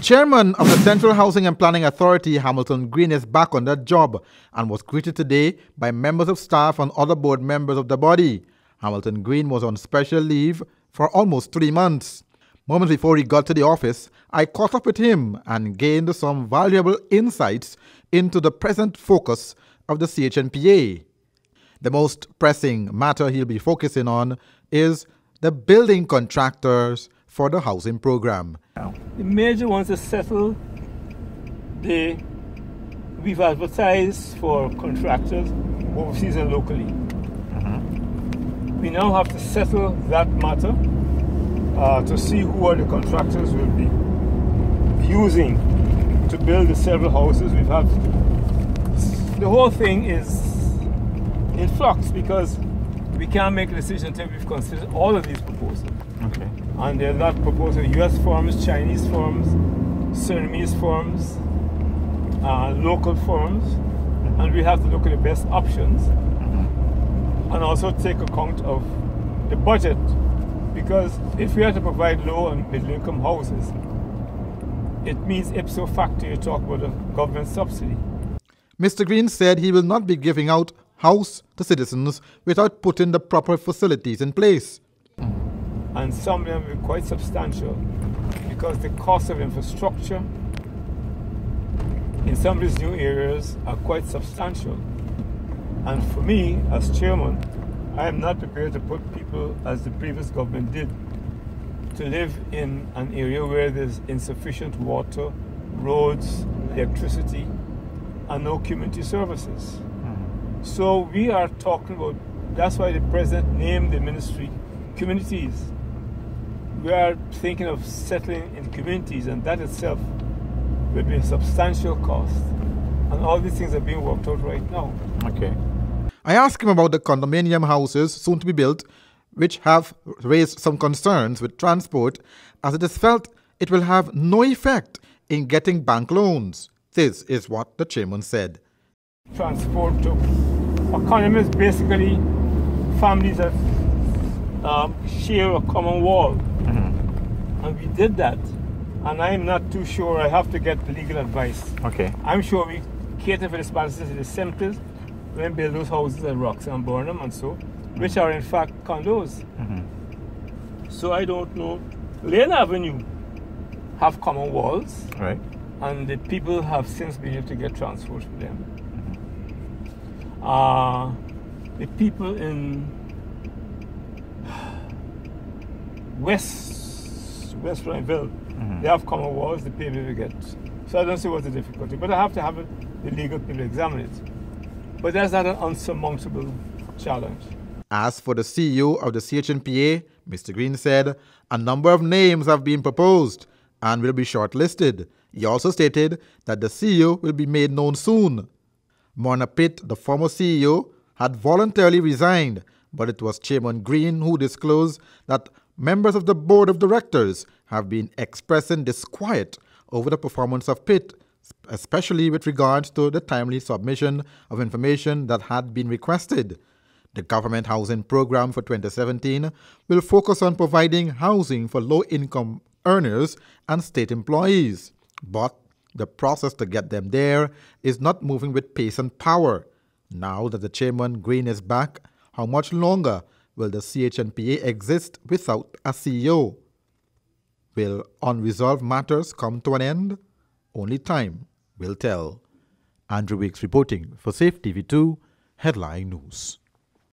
Chairman of the Central Housing and Planning Authority, Hamilton Green, is back on that job and was greeted today by members of staff and other board members of the body. Hamilton Green was on special leave for almost 3 months. Moments before he got to the office, I caught up with him and gained some valuable insights into the present focus of the Ch&Pa. The most pressing matter he'll be focusing on is the building contractors for the housing program. The major ones to settle, we've advertised for contractors overseas and locally. We now have to settle that matter to see who are the contractors we'll be using to build the several houses. The whole thing is in flux because we can't make a decision until we've considered all of these proposals. Okay. And they're not proposals, US firms, Chinese firms, Surinamese firms, local firms, and we have to look at the best options and also take account of the budget, because if we are to provide low and middle income houses, it means ipso facto you talk about a government subsidy. Mr. Green said he will not be giving out house to citizens without putting the proper facilities in place. And some of them will be quite substantial because the cost of infrastructure in some of these new areas are quite substantial. And for me, as chairman, I am not prepared to put people, as the previous government did, to live in an area where there's insufficient water, roads, electricity, and no community services. So we are talking about, that's why the president named the ministry communities. We are thinking of settling in communities, and that itself will be a substantial cost. And all these things are being worked out right now. Okay. I asked him about the condominium houses soon to be built, which have raised some concerns with transport, as it is felt it will have no effect in getting bank loans. This is what the chairman said. Transport to economies, basically families that share a common wall. And we did that. And I'm not too sure, I have to get legal advice. Okay. I'm sure we cater for the sponsors of the centers when we build those houses at Roxham and Burnham and so, which are in fact condos. So I don't know. Lane Avenue have common walls. Right. And the people have since been able to get transport for them. The people in West Rhineville, they have common walls, the people will get. So I don't see what's the difficulty, but I have to have the legal people examine it. But that's not an unsurmountable challenge. As for the CEO of the Ch&Pa, Mr. Green said a number of names have been proposed and will be shortlisted. He also stated that the CEO will be made known soon. Mona Pitt, the former CEO, had voluntarily resigned, but it was Chairman Green who disclosed that members of the board of directors have been expressing disquiet over the performance of Pitt, especially with regards to the timely submission of information that had been requested. The government housing program for 2017 will focus on providing housing for low-income earners and state employees, but the process to get them there is not moving with pace and power. Now that the Chairman Green is back, how much longer will the Ch&Pa exist without a CEO? Will unresolved matters come to an end? Only time will tell. Andrew Weeks reporting for Safe TV2 Headline News.